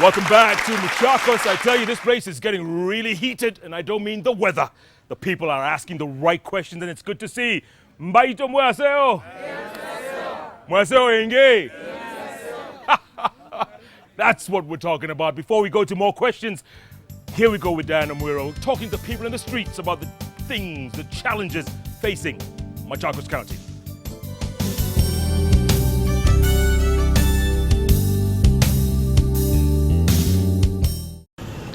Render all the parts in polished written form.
Welcome back to Machakos. I tell you, this place is getting really heated, and I don't mean the weather. The people are asking the right questions, and it's good to see. Mbaito mwaseo? Mwaseo enge? That's what we're talking about. Before we go to more questions, here we go with Dan Amwiro, talking to people in the streets about the things, the challenges facing Machakos County.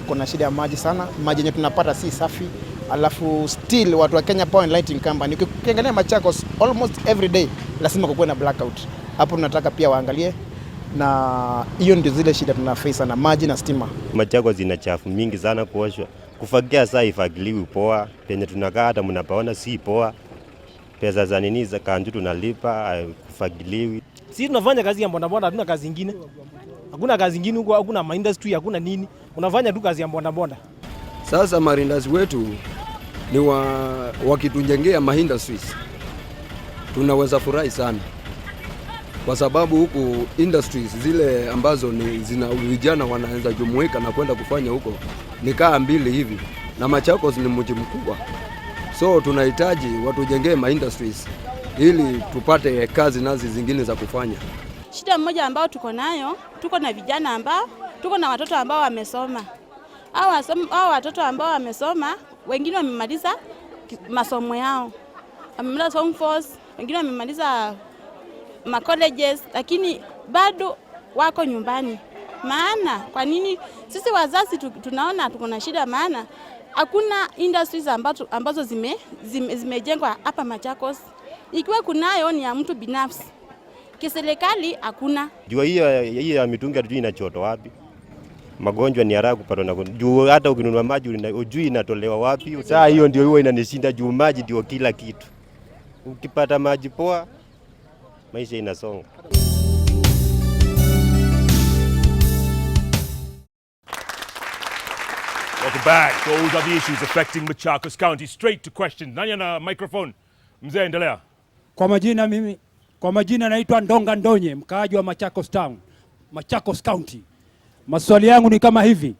Kuna shida ya maji sana, maji yenye tunapata si safi, alafu still watu wa Kenya Power and Lighting Company ukiangalia Machakos almost every day lazima kukuwe na blackout. Hapo tunataka pia waangalie, na hiyo ndio zile shida tunaface na maji na stima. Machakos ina chafu mingi sana kuoshwa. Kufagia saa ifagiliwi poa, penye tunakaa hata mnapaona si poa. Pesa za nini za kanju tunalipa kufagiliwi. Sisi tunafanya kazi ya bodaboda, hatuna kazi nyingine. Hakuna kazi nyingine huko, hakuna industry, hakuna nini. Unafanya tu kazi ya bodaboda. Sasa marindas wetu ni wakitujengea industries. Tunaweza furahi sana. Kwa sababu huku industries zile ambazo ni zina vijana wanaanza jumuika na kwenda kufanya huko ni kaa mbili hivi. Na Machakos ni mji mkubwa. So tunahitaji watujengee industries ili tupate kazi nazi zingine za kufanya. Shida mmoja ambao tuko nayo, tuko na vijana ambao, tuko na watoto ambao wamesoma. Hao watoto ambao wamesoma, wengine wamemaliza masomo yao. Wamemaliza home force, wengine wamemaliza colleges, lakini bado wako nyumbani. Maana kwa nini sisi wazazi tunaona tuko na shida? Maana hakuna industries ambazo zimejengwa hapa Machakos. Ikiwa kunayo ni ya mtu binafsi. Kiserikali hakuna. Jua hiyo ya mitungi hatujui inachoto wapi. Magonjwa ni haraka kupata na juu hata ukinunua maji hujui inatolewa wapi. Saa hiyo ndio huwa inanishinda juu maji ndio kila kitu. Ukipata maji poa maisha inasonga. Welcome back. Those are the issues affecting Machakos County. Straight to questions. Nani ana microphone? Mzee endelea. Kwa majina naitwa Ndonga Ndonye, mkaaji wa Machakos Town, Machakos County. Maswali yangu ni kama hivi.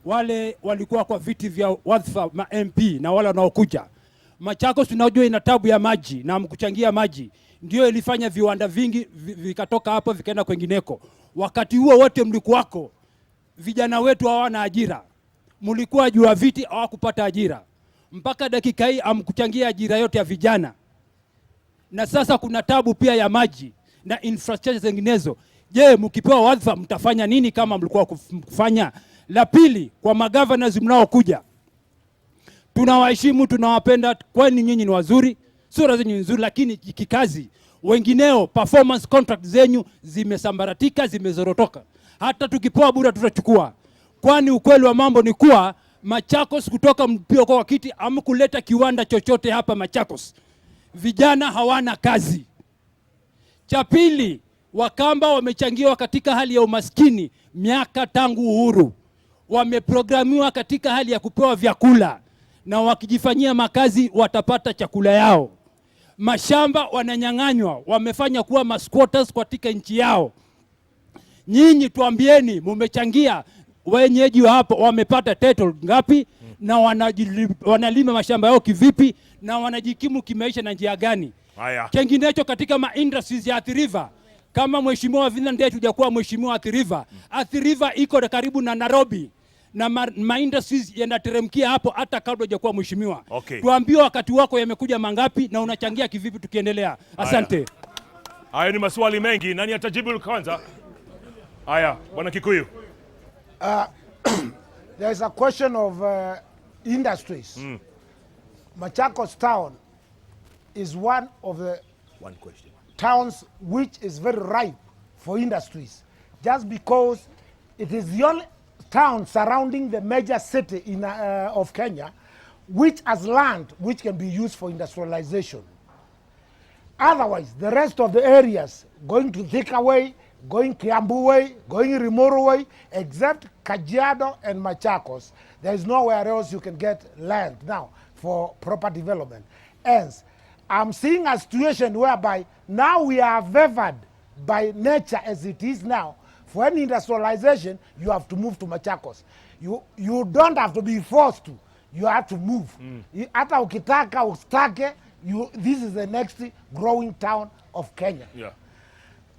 Wale walikuwa kwa viti vya wadhifa ma MP na wale wanaokuja. Machakos tunajua ina tabu ya maji na mkuchangia maji. Ndio ilifanya viwanda vingi vikatoka hapo vikaenda kwengineko. Wakati huo wote mlikuwako, vijana wetu hawana ajira. Mlikuwa juu ya viti hawakupata ajira. Mpaka dakika hii amkuchangia ajira yote ya vijana. Na sasa kuna tabu pia ya maji na infrastructure zinginezo. Je, mkipewa wadhifa mtafanya nini kama mlikuwa kufanya? La pili, kwa magovernors mnaokuja, tunawaheshimu, tunawapenda, kwani nyinyi ni wazuri, sura zenyu nzuri, lakini kikazi wengineo performance contract zenyu zimesambaratika, zimezorotoka. Hata tukipewa bure tutachukua. Kwani ukweli wa mambo ni kuwa Machakos kutoka mpio kwa kiti amkuleta kiwanda chochote hapa Machakos. Vijana hawana kazi. Cha pili, Wakamba wamechangiwa katika hali ya umaskini miaka tangu uhuru. Wameprogramiwa katika hali ya kupewa vyakula, na wakijifanyia makazi watapata chakula yao. Mashamba wananyang'anywa, wamefanya kuwa masquatters katika nchi yao. Nyinyi tuambieni, mumechangia wenyeji wa hapo wamepata title ngapi, na wanalima mashamba yao kivipi, na wanajikimu kimaisha na njia gani? Kenginecho katika industries ya Athi River, kama mheshimiwa Vinland ndiye tujakuwa mheshimiwa Athi River. Athi River iko karibu na Nairobi, na industries yanateremkia hapo hata kabla hujakuwa mheshimiwa. Tuambie wakati wako yamekuja mangapi na unachangia kivipi tukiendelea? Asante. Haya ni maswali mengi, nani atajibu kwanza? Haya, bwana Kikuyu. There is a question of industries. Machakos town is one of the towns which is very ripe for industries, just because it is the only town surrounding the major city of Kenya which has land which can be used for industrialization. Otherwise, the rest of the areas going to Thika Way, going Kiambu Way, going Rimuru Way, except Kajiado and Machakos, there is nowhere else you can get land now for proper development. Hence, I'm seeing a situation whereby now we are favored by nature as it is now For any industrialization, you have to move to Machakos. You don't have to be forced to. You have to move. Hata ukitaka ustake, this is the next growing town of Kenya. Yeah.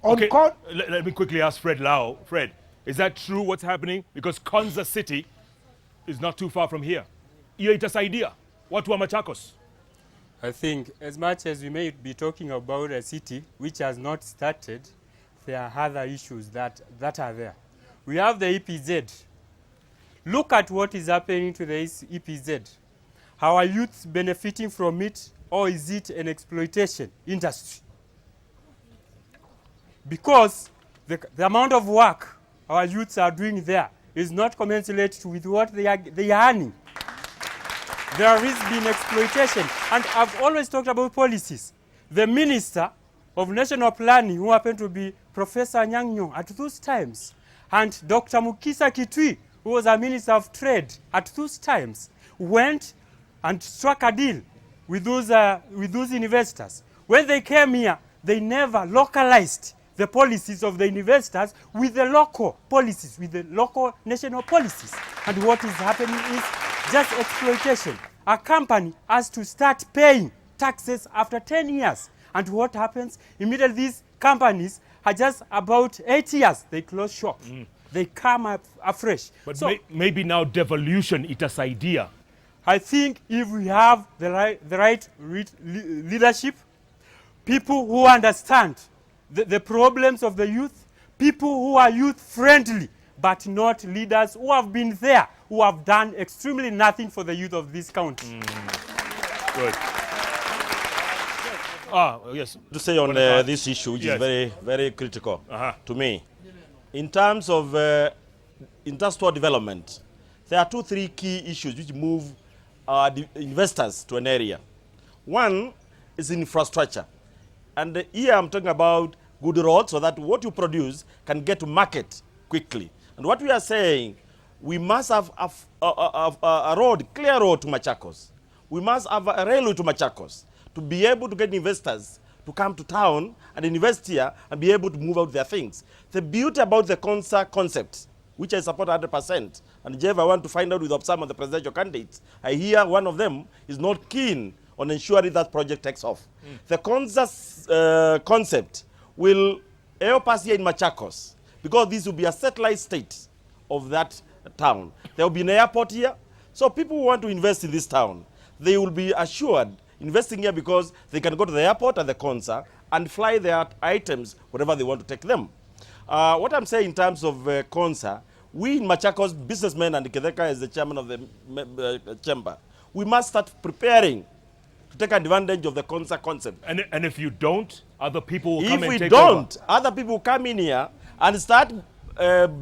On Okay, let me quickly ask Fred Lau. Fred, is that true what's happening? Because Konza City is not too far from here. Hiyo itasaidia watu wa Machakos. I think as much as we may be talking about a city which has not started, there are other issues that are there. We have the EPZ. Look at what is happening to the EPZ. How are youths benefiting from it, or is it an exploitation industry? Because the amount of work our youths are doing there is not commensurate with what they are earning. There has been exploitation, and I've always talked about policies. The Minister of National Planning, who happened to be Professor Nyang'nyong at those times, and Dr. Mukisa Kitui, who was a Minister of Trade at those times, went and struck a deal with those investors. When they came here, they never localized the policies of the investors with the local policies, with the local national policies. And what is happening is just exploitation. A company has to start paying taxes after 10 years. And what happens? Immediately these companies are just about 8 years, they close shop. They come up afresh. But so, maybe now devolution itasaidia. I think if we have the right leadership, people who understand the problems of the youth, people who are youth-friendly, but not leaders who have been there, who have done extremely nothing for the youth of this country. Good. Yes. To say on this issue, which is very, very critical to me. In terms of industrial development, there are 2-3 key issues which move the investors to an area. One is infrastructure. And here I'm talking about good roads, so that what you produce can get to market quickly. And what we are saying, we must have a road, clear road to Machakos. We must have a railway to Machakos to be able to get investors to come to town and invest here and be able to move out their things. The beauty about the Konza concept, which I support 100%, and Jeff, I want to find out with some of the presidential candidates, I hear one of them is not keen on ensuring that project takes off. The Konza concept will help us here in Machakos, because this will be a satellite state of that town. There will be an airport here, so people who want to invest in this town, they will be assured investing here because they can go to the airport at the Konza and fly their items wherever they want to take them. What I'm saying in terms of Konza, we in Machakos, businessmen, and Kedeka as the chairman of the chamber, we must start preparing to take advantage of the Konza concept. And if you don't, other people will come and take over. If we don't, other people will come in here and start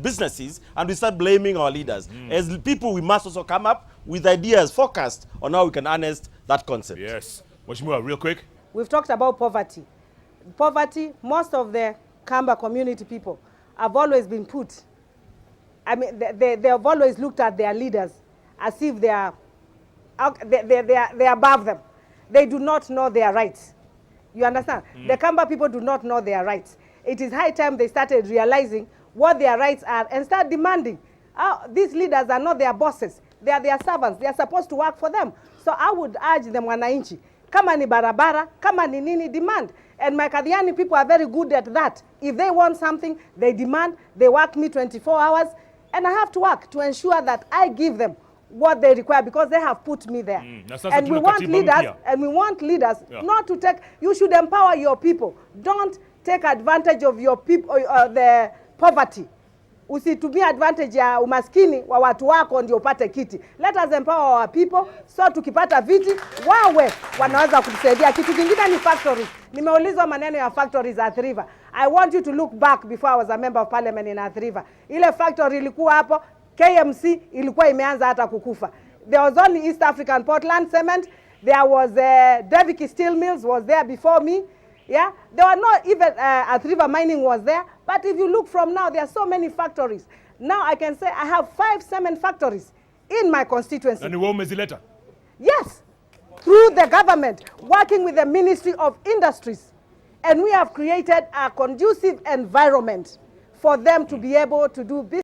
businesses, and we start blaming our leaders. As people, we must also come up with ideas focused on how we can harness that concept. Yes. Mheshimiwa, real quick. We've talked about poverty. Poverty, most of the Kamba community people have always been put. I mean, they have always looked at their leaders as if they are above them. They do not know their rights. You understand? The Kamba people do not know their rights. It is high time they started realizing what their rights are and start demanding. These leaders are not their bosses. They are their servants. They are supposed to work for them. So I would urge them, wananchi, kama ni barabara, kama ni nini, demand. And my Kadhiani people are very good at that. If they want something, they demand, they work me 24 hours, and I have to work to ensure that I give them what they require, because they have put me there. And we want leaders, not to take, you should empower your people. Don't take advantage of your people, the poverty. Usitumie advantage ya umaskini wa watu wako ndio upate kiti. Let us empower our people, so tukipata viti wawe wanaweza kutusaidia. Kitu kingine ni factories. Nimeulizwa maneno ya factories at River. I want you to look back before I was a member of parliament in Athi River. Ile factory ilikuwa hapo, KMC ilikuwa imeanza hata kukufa. There was only East African Portland Cement. There was Deviki Steel Mills was there before me. Yeah, there were not even Athi River Mining was there. But if you look from now, there are so many factories. Now I can say I have 5 cement factories in my constituency. And you Yes, through the government, working with the Ministry of Industries. And we have created a conducive environment for them to be able to do business.